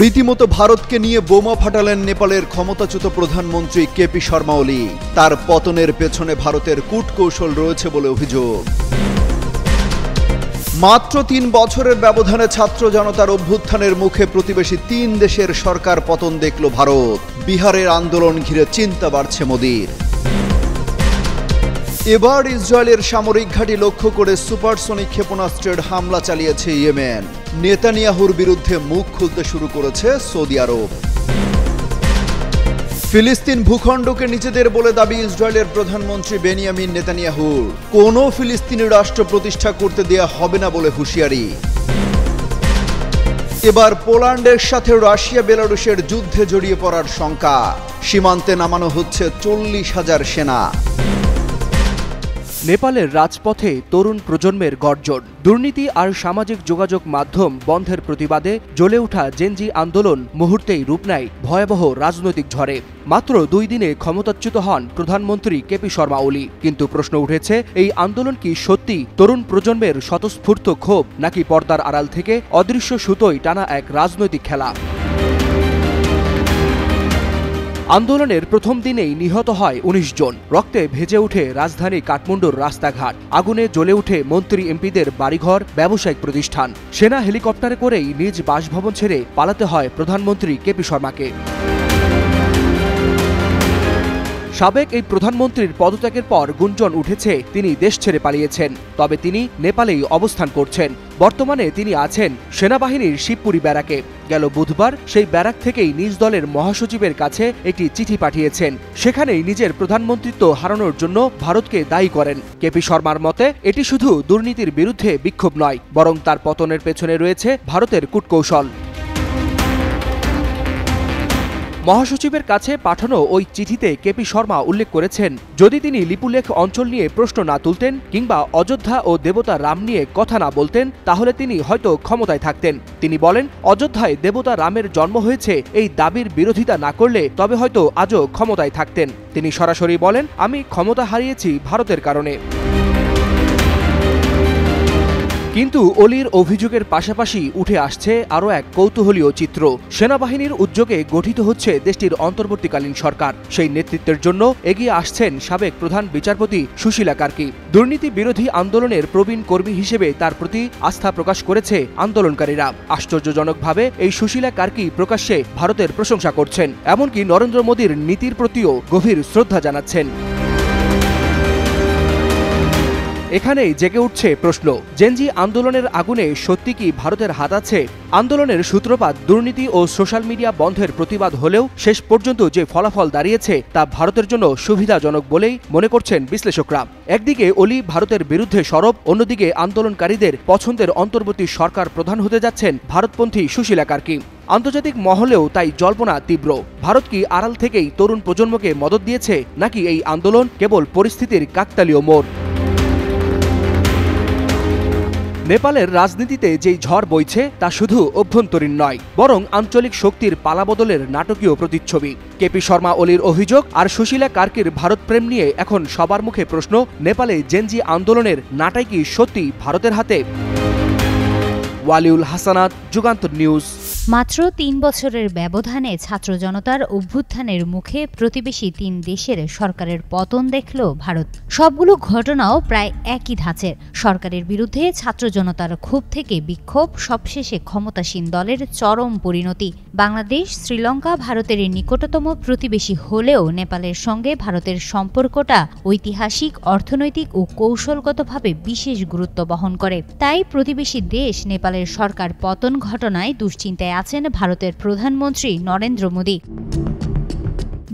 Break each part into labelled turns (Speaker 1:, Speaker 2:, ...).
Speaker 1: রীতিমতো ভারতকে নিয়ে বোমা ফাটালেন নেপালের ক্ষমতাচ্যুত প্রধানমন্ত্রী কেপি শর্মা ওলি। তার পতনের পেছনে ভারতের কূটকৌশল রয়েছে বলে অভিযোগ। মাত্র ৩ বছরের ব্যবধানে ছাত্র জনতার অভ্যুত্থানের মুখে প্রতিবেশী ৩ দেশের সরকার পতন দেখল ভারত। বিহারের আন্দোলন ঘিরে চিন্তা বাড়ছে মোদির। এবার ইসরায়েলের সামরিক ঘাঁটি লক্ষ্য করে সুপারসনিক ক্ষেপণাস্ত্রের হামলা চালিয়েছে ইয়েমেন। নেতানিয়াহুর বিরুদ্ধে মুখ খুলতে শুরু করেছে সৌদি আরব। ফিলিস্তিন ভূখণ্ডকে নিজেদের বলে দাবি ইসরায়েলের প্রধানমন্ত্রী বেনিয়ামিন নেতানিয়াহুর। কোনো ফিলিস্তিনি রাষ্ট্র প্রতিষ্ঠা করতে দেয়া হবে না বলে হুঁশিয়ারি। এবার পোল্যান্ডের সাথে রাশিয়া বেলারুশের যুদ্ধে জড়িয়ে পড়ার শঙ্কা। সীমান্তে নামানো হচ্ছে ৪০,০০০ সেনা।
Speaker 2: নেপালের রাজপথে তরুণ প্রজন্মের গর্জন। দুর্নীতি আর সামাজিক যোগাযোগ মাধ্যম বন্ধের প্রতিবাদে জ্বলে ওঠা জেনজি আন্দোলন মুহূর্তেই রূপ নেয় ভয়াবহ রাজনৈতিক ঝড়ে। মাত্র ২ দিনে ক্ষমতাচ্যুত হন প্রধানমন্ত্রী কেপি শর্মা ওলি। কিন্তু প্রশ্ন উঠেছে, এই আন্দোলন কি সত্যি তরুণ প্রজন্মের স্বতঃস্ফূর্ত ক্ষোভ, নাকি পর্দার আড়াল থেকে অদৃশ্য সুতোয় টানা এক রাজনৈতিক খেলা? আন্দোলনের প্রথম দিনেই নিহত হয় ১৯ জন। রক্তে ভেজে ওঠে রাজধানী কাঠমান্ডুর রাস্তাঘাট। আগুনে জ্বলে ওঠে মন্ত্রী এমপিদের বাড়িঘর, ব্যবসায়িক প্রতিষ্ঠান। সেনা হেলিকপ্টারে করেই নিজ বাসভবন ছেড়ে পালাতে হয় প্রধানমন্ত্রী কেপি শর্মাকে। সাবেক এই প্রধানমন্ত্রীর পদত্যাগের পর গুঞ্জন উঠেছে তিনি দেশ ছেড়ে পালিয়েছেন। তবে তিনি নেপালেই অবস্থান করছেন। বর্তমানে তিনি আছেন সেনাবাহিনীর শিবপুরি ব্যারাকে। গেল বুধবার সেই ব্যারাক থেকেই নিজ দলের মহাসচিবের কাছে একটি চিঠি পাঠিয়েছেন। সেখানেই নিজের প্রধানমন্ত্রিত্ব হারানোর জন্য ভারতকে দায়ী করেন। কেপি শর্মার মতে এটি শুধু দুর্নীতির বিরুদ্ধে বিক্ষোভ নয়, বরং তার পতনের পেছনে রয়েছে ভারতের কূটকৌশল। মহাসচিবের কাছে পাঠানো ওই চিঠিতে কেপি শর্মা উল্লেখ করেছেন, যদি তিনি লিপুলেখ অঞ্চল নিয়ে প্রশ্ন না তুলতেন কিংবা অযোধ্যা ও দেবতা রাম নিয়ে কথা না বলতেন, তাহলে তিনি হয়তো ক্ষমতায় থাকতেন। তিনি বলেন, অযোধ্যায় দেবতা রামের জন্ম হয়েছে এই দাবির বিরোধিতা না করলে তবে হয়তো আজও ক্ষমতায় থাকতেন। তিনি সরাসরি বলেন, আমি ক্ষমতা হারিয়েছি ভারতের কারণে। কিন্তু অলির অভিযোগের পাশাপাশি উঠে আসছে আরও এক কৌতূহলীয় চিত্র। সেনাবাহিনীর উদ্যোগে গঠিত হচ্ছে দেশটির অন্তর্বর্তীকালীন সরকার। সেই নেতৃত্বের জন্য এগিয়ে আসছেন সাবেক প্রধান বিচারপতি সুশীলা কার্কি। দুর্নীতি বিরোধী আন্দোলনের প্রবীণ কর্মী হিসেবে তার প্রতি আস্থা প্রকাশ করেছে আন্দোলনকারীরা। আশ্চর্যজনকভাবে এই সুশীলা কার্কি প্রকাশ্যে ভারতের প্রশংসা করছেন, এমনকি নরেন্দ্র মোদীর নীতির প্রতিও গভীর শ্রদ্ধা জানাচ্ছেন। এখানেই জেগে উঠছে প্রশ্ন, জেনজি আন্দোলনের আগুনে সত্যি কি ভারতের হাত আছে? আন্দোলনের সূত্রপাত দুর্নীতি ও সোশ্যাল মিডিয়া বন্ধের প্রতিবাদ হলেও শেষ পর্যন্ত যে ফলাফল দাঁড়িয়েছে তা ভারতের জন্য সুবিধাজনক বলেই মনে করছেন বিশ্লেষকরা। একদিকে অলি ভারতের বিরুদ্ধে সরব, অন্যদিকে আন্দোলনকারীদের পছন্দের অন্তর্বর্তী সরকার প্রধান হতে যাচ্ছেন ভারতপন্থী সুশীলা কার্কি। আন্তর্জাতিক মহলেও তাই জল্পনা তীব্র। ভারত কি আড়াল থেকেই তরুণ প্রজন্মকে মদত দিয়েছে, নাকি এই আন্দোলন কেবল পরিস্থিতির কাকতালীয় মোড়? নেপালের রাজনীতিতে যেই ঝড় বইছে তা শুধু অভ্যন্তরীণ নয়, বরং আঞ্চলিক শক্তির পালাবদলের নাটকীয় প্রতিচ্ছবি। কেপি শর্মা ওলির অভিযোগ আর সুশীলা কার্কির ভারত প্রেম নিয়ে এখন সবার মুখে প্রশ্ন, নেপালে জেনজি আন্দোলনের নাটাই কি সত্যি ভারতের হাতে? ওয়ালিউল হাসানাত, যুগান্তর নিউজ।
Speaker 3: মাত্র ৩ বছরের ব্যবধানে ছাত্র জনতার অভ্যুত্থানের মুখে প্রতিবেশী ৩ দেশের সরকারের পতন দেখল ভারত। সবগুলো ঘটনাও প্রায় একই ধাঁচের। সরকারের বিরুদ্ধে ছাত্র জনতার ক্ষোভ থেকে বিক্ষোভ, সবশেষে ক্ষমতাসীন দলের চরম পরিণতি। বাংলাদেশ, শ্রীলঙ্কা ভারতের নিকটতম প্রতিবেশী হলেও নেপালের সঙ্গে ভারতের সম্পর্কটা ঐতিহাসিক, অর্থনৈতিক ও কৌশলগতভাবে বিশেষ গুরুত্ব বহন করে। তাই প্রতিবেশী দেশ নেপালের সরকার পতন ঘটনায় দুশ্চিন্তায় আছেন ভারতের প্রধানমন্ত্রী নরেন্দ্র মোদী।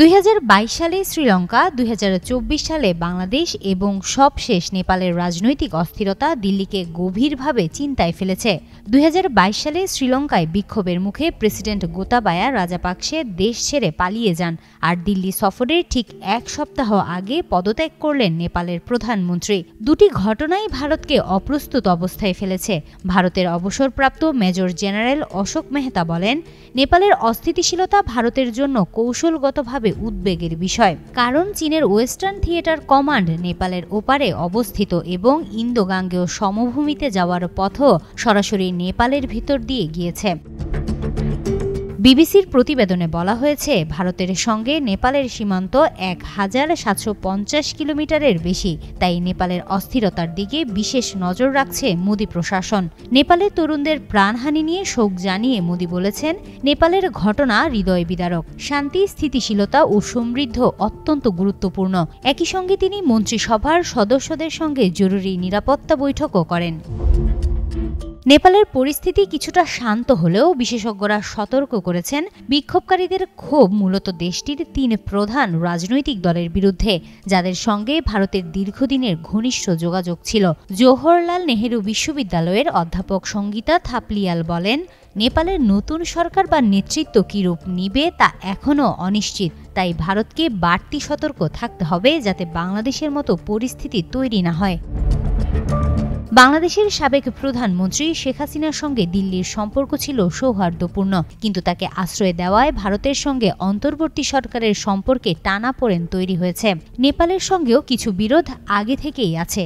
Speaker 3: ২০২২ সালে শ্রীলঙ্কা, ২০২৪ সালে বাংলাদেশ এবং সবশেষ নেপালের রাজনৈতিক অস্থিরতা দিল্লিকে গভীরভাবে চিন্তায় ফেলেছে। ২০২২ সালে শ্রীলঙ্কায় বিক্ষোভের মুখে প্রেসিডেন্ট গোতাবায়া রাজাপাকসে দেশ ছেড়ে পালিয়ে যান, আর দিল্লি সফরের ঠিক ১ সপ্তাহ আগে পদত্যাগ করলেন নেপালের প্রধানমন্ত্রী। দুটি ঘটনাই ভারতকে অপ্রস্তুত অবস্থায় ফেলেছে। ভারতের অবসরপ্রাপ্ত মেজর জেনারেল অশোক মেহতা বলেন, নেপালের অস্থিতিশীলতা ভারতের জন্য কৌশলগতভাবে উদ্বেগের বিষয়, কারণ চীনের ওয়েস্টার্ন থিয়েটার কমান্ড নেপালের ওপারে অবস্থিত এবং ইন্দো গাঙ্গেয় সমভূমিতে যাওয়ার পথও সরাসরি নেপালের ভিতর দিয়ে গিয়েছে। বিবিসির প্রতিবেদনে বলা হয়েছে, ভারতের সঙ্গে নেপালের সীমান্ত ১,৭৫০ কিলোমিটারের বেশি। তাই নেপালের অস্থিরতার দিকে বিশেষ নজর রাখছে মোদি প্রশাসন। নেপালের তরুণদের প্রাণহানি নিয়ে শোক জানিয়ে মোদি বলেছেন, নেপালের ঘটনা হৃদয় বিদারক। শান্তি, স্থিতিশীলতা ও সমৃদ্ধ অত্যন্ত গুরুত্বপূর্ণ। একই সঙ্গে তিনি মন্ত্রিসভার সদস্যদের সঙ্গে জরুরি নিরাপত্তা বৈঠকও করেন। নেপালের পরিস্থিতি কিছুটা শান্ত হলেও বিশেষজ্ঞরা সতর্ক করেছেন, বিক্ষোভকারীদের ক্ষোভ মূলত দেশটির ৩ প্রধান রাজনৈতিক দলের বিরুদ্ধে, যাদের সঙ্গে ভারতের দীর্ঘদিনের ঘনিষ্ঠ যোগাযোগ ছিল। জওহরলাল নেহেরু বিশ্ববিদ্যালয়ের অধ্যাপক সঙ্গীতা থাপলিয়াল বলেন, নেপালের নতুন সরকার বা নেতৃত্ব কী রূপ নিবে তা এখনও অনিশ্চিত। তাই ভারতকে বাড়তি সতর্ক থাকতে হবে, যাতে বাংলাদেশের মতো পরিস্থিতি তৈরি না হয়। বাংলাদেশের সাবেক প্রধানমন্ত্রী শেখ হাসিনার সঙ্গে দিল্লির সম্পর্ক ছিল সৌহার্দ্যপূর্ণ, কিন্তু তাকে আশ্রয় দেওয়ায় ভারতের সঙ্গে অন্তর্বর্তী সরকারের সম্পর্কে টানাপোড়েন তৈরি হয়েছে। নেপালের সঙ্গেও কিছু বিরোধ আগে থেকেই আছে।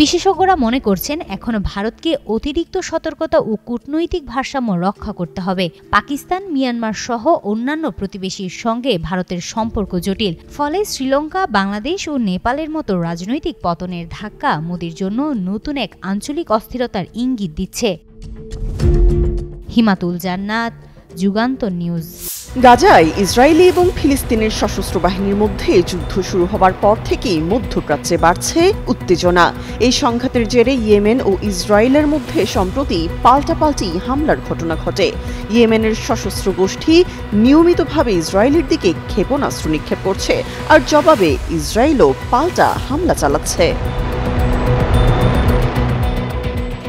Speaker 3: বিশেষজ্ঞরা মনে করছেন, এখন ভারতকে অতিরিক্ত সতর্কতা ও কূটনৈতিক ভারসাম্য রক্ষা করতে হবে। পাকিস্তান, মিয়ানমার সহ অন্যান্য প্রতিবেশীর সঙ্গে ভারতের সম্পর্ক জটিল। ফলে শ্রীলঙ্কা, বাংলাদেশ ও নেপালের মতো রাজনৈতিক পতনের ধাক্কা মোদির জন্য নতুন এক আঞ্চলিক অস্থিরতার ইঙ্গিত দিচ্ছে। হিমাতুল জান্নাত, যুগান্তর নিউজ।
Speaker 4: গাজায় ইসরায়েলি এবং ফিলিস্তিনের সশস্ত্র বাহিনীর মধ্যে যুদ্ধ শুরু হবার পর থেকেই মধ্যপ্রাচ্যে বাড়ছে উত্তেজনা। এই সংঘাতের জেরে ইয়েমেন ও ইসরায়েলের মধ্যে সম্প্রতি পাল্টাপাল্টি হামলার ঘটনা ঘটে। ইয়েমেনের সশস্ত্র গোষ্ঠী নিয়মিতভাবে ইসরায়েলের দিকে ক্ষেপণাস্ত্র নিক্ষেপ করছে, আর জবাবে ইসরায়েলও পাল্টা হামলা চালাচ্ছে।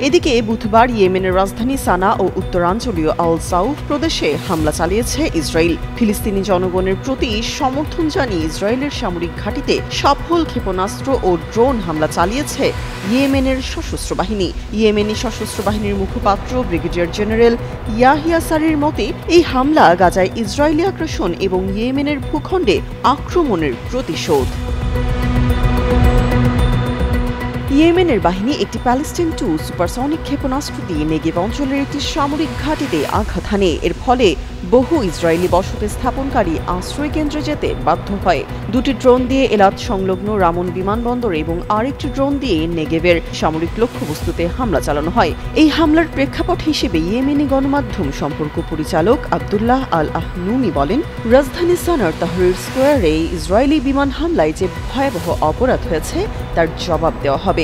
Speaker 4: এদিকে বুধবার ইয়েমেনের রাজধানী সানা ও উত্তরাঞ্চলীয় আল সাউফ প্রদেশে হামলা চালিয়েছে ইসরায়েল। ফিলিস্তিনি জনগণের প্রতি সমর্থন জানিয়ে ইসরায়েলের সামরিক ঘাঁটিতে সফল ক্ষেপণাস্ত্র ও ড্রোন হামলা চালিয়েছে ইয়েমেনের সশস্ত্র বাহিনী। ইয়েমেনি সশস্ত্র বাহিনীর মুখপাত্র ব্রিগেডিয়ার জেনারেল ইয়াহিয়া সারির মতে, এই হামলা গাজায় ইসরায়েলি আগ্রাসন এবং ইয়েমেনের ভূখণ্ডে আক্রমণের প্রতিশোধ। ইয়েমেনের বাহিনী একটি প্যালেস্টাইন 2 সুপারসনিক ক্ষেপণাস্ত্র দিয়ে নেগেভ অঞ্চলের একটি সামরিক ঘাঁটিতে আঘাত হানে। এর ফলে বহু ইসরায়েলি বসতি স্থাপনকারী আশ্রয় কেন্দ্রে যেতে বাধ্য হয়। 2টি ড্রোন দিয়ে এলাত সংলগ্ন রামন বিমানবন্দর এবং আরেকটি ড্রোন দিয়ে নেগেভের সামরিক লক্ষ্যবস্তুতে হামলা চালানো হয়। এই হামলার প্রেক্ষাপট হিসেবে ইয়েমেনি গণমাধ্যম সম্পর্ক পরিচালক আব্দুল্লাহ আল আহনুনি বলেন, রাজধানী সানার তাহরির স্কোয়ারে ইসরায়েলি বিমান হামলায় যে ভয়াবহ অপরাধ হয়েছে তার জবাব দেওয়া হবে।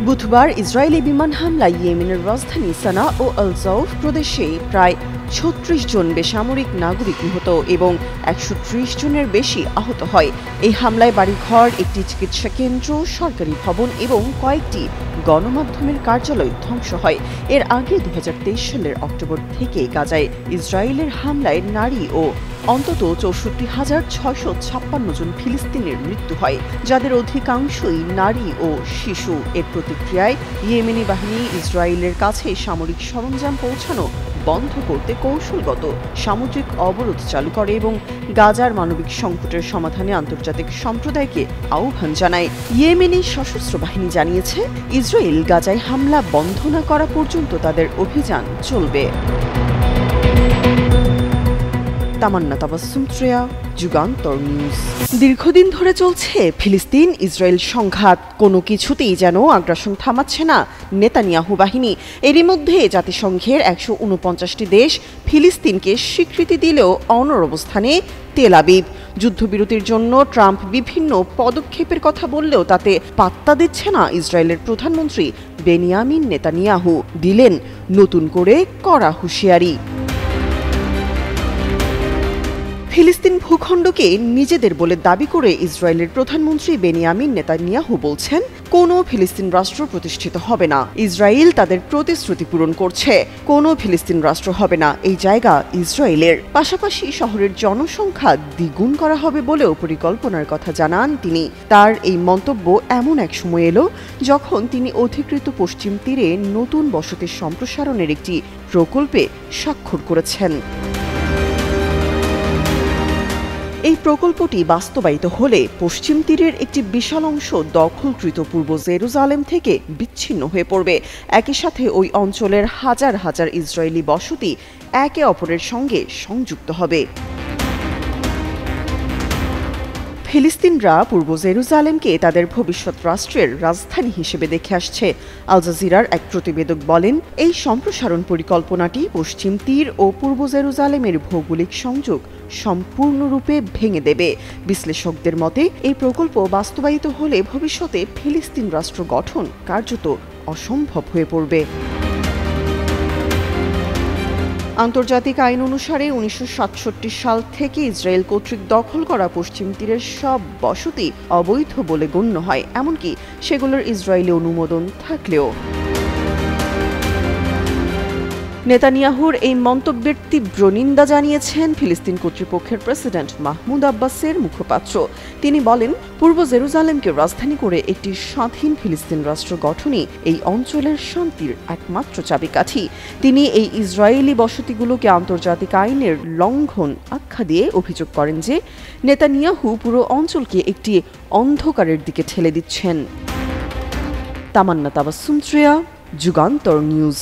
Speaker 4: বুধবার ইসরায়েলি বিমান হামলায় ইয়েমেনের রাজধানী সানা ও আল সাউফ প্রদেশে প্রায় ৩৬ জন বেসামরিক নাগরিক নিহত এবং ১৩০ জনের বেশি আহত হয়। এই হামলায় বাড়িঘর, একটি চিকিৎসা কেন্দ্র, সরকারি ভবন এবং কয়েকটি গণমাধ্যমের কার্যালয় ধ্বংস হয়। এর আগে ২০২৩ সালের অক্টোবর থেকে গাজায় ইসরায়েলের হামলায় নারী ও অন্তত ৬৪,৬৫৬ জন ফিলিস্তিনের মৃত্যু হয়, যাদের অধিকাংশই নারী ও শিশু। এর প্রতিক্রিয়ায় ইয়েমেনি বাহিনী ইসরায়েলের কাছে সামরিক সরঞ্জাম পৌঁছানো বন্ধ করতে কৌশলগত সামুদ্রিক অবরোধ চালু করে এবং গাজার মানবিক সংকটের সমাধানে আন্তর্জাতিক সম্প্রদায়কে আহ্বান জানায়। ইয়েমেনি সশস্ত্র বাহিনী জানিয়েছে, ইসরায়েল গাজায় হামলা বন্ধ না করা পর্যন্ত তাদের অভিযান চলবে। তামান্না তাবাসসুম শ্রেয়া, যুগান্তর নিউজ। দীর্ঘদিন ধরে চলছে ফিলিস্তিন ইসরায়েল সংঘাত। কোনো কিছুতেই যেন আগ্রাসন থামাচ্ছে না নেতানিয়াহু বাহিনী। এরই মধ্যে জাতিসংঘের ১৪৯টি দেশ ফিলিস্তিনকে স্বীকৃতি দিলেও অনড় অবস্থানে তেল আবিব। যুদ্ধবিরতির জন্য ট্রাম্প বিভিন্ন পদক্ষেপের কথা বললেও তাতে পাত্তা দিচ্ছে না ইসরায়েলের প্রধানমন্ত্রী বেনিয়ামিন নেতানিয়াহু। দিলেন নতুন করে কড়া হুঁশিয়ারি। ফিলিস্তিন ভূখণ্ডকে নিজেদের বলে দাবি করে ইসরায়েলের প্রধানমন্ত্রী বেনিয়ামিন নেতানিয়াহু বলছেন, কোনো ফিলিস্তিন রাষ্ট্র প্রতিষ্ঠিত হবে না। ইসরায়েল তাদের প্রতিশ্রুতি পূরণ করছে। কোনো ফিলিস্তিন রাষ্ট্র হবে না, এই জায়গা ইসরায়েলের। পাশাপাশি শহরের জনসংখ্যা দ্বিগুণ করা হবে বলেও পরিকল্পনার কথা জানান তিনি। তার এই মন্তব্য এমন এক সময় এলো যখন তিনি অধিকৃত পশ্চিম তীরে নতুন বসতি সম্প্রসারণের একটি প্রকল্পে স্বাক্ষর করেছেন। এই প্রকল্পটি বাস্তবায়িত হলে পশ্চিম তীরের একটি বিশাল অংশ দখলকৃত পূর্ব জেরুজালেম থেকে বিচ্ছিন্ন হয়ে পড়বে। একই সাথে ওই অঞ্চলের হাজার হাজার ইসরায়েলি বসতি একে অপরের সঙ্গে সংযুক্ত হবে। ফিলিস্তিনরা পূর্ব জেরুজালেমকে তাদের ভবিষ্যৎ রাষ্ট্রের রাজধানী হিসেবে দেখে আসছে। আল জাজিরার এক প্রতিবেদক বলেন, এই সম্প্রসারণ পরিকল্পনাটি পশ্চিম তীর ও পূর্ব জেরুজালেমের ভৌগোলিক সংযোগ সম্পূর্ণরূপে ভেঙে দেবে। বিশ্লেষকদের মতে এই প্রকল্প বাস্তবায়িত হলে ভবিষ্যতে ফিলিস্তিন রাষ্ট্র গঠন কার্যত অসম্ভব হয়ে পড়বে। আন্তর্জাতিক আইন অনুসারে 1967 সাল থেকে ইসরায়েল কর্তৃক দখল করা পশ্চিম তীরের সব বসতি অবৈধ বলে গণ্য হয়, এমনকি সেগুলোর ইসরায়েলি অনুমোদন থাকলেও। নেতানিয়াহুর এই মন্তব্যের তীব্র নিন্দা জানিয়েছেন ফিলিস্তিন কর্তৃপক্ষের প্রেসিডেন্ট মাহমুদ আব্বাসের মুখপাত্র। তিনি বলেন, পূর্ব জেরুজালেমকে রাজধানী করে একটি স্বাধীন ফিলিস্তিন রাষ্ট্র গঠনই এই অঞ্চলের শান্তির একমাত্র চাবিকাঠি। তিনি এই ইসরায়েলি বসতিগুলোকে আন্তর্জাতিক আইনের লঙ্ঘন আখ্যা দিয়ে অভিযোগ করেন যে নেতানিয়াহু পুরো অঞ্চলকে একটি অন্ধকারের দিকে ঠেলে দিচ্ছেন। তামান্না তাবাসসুম, যুগান্তর নিউজ।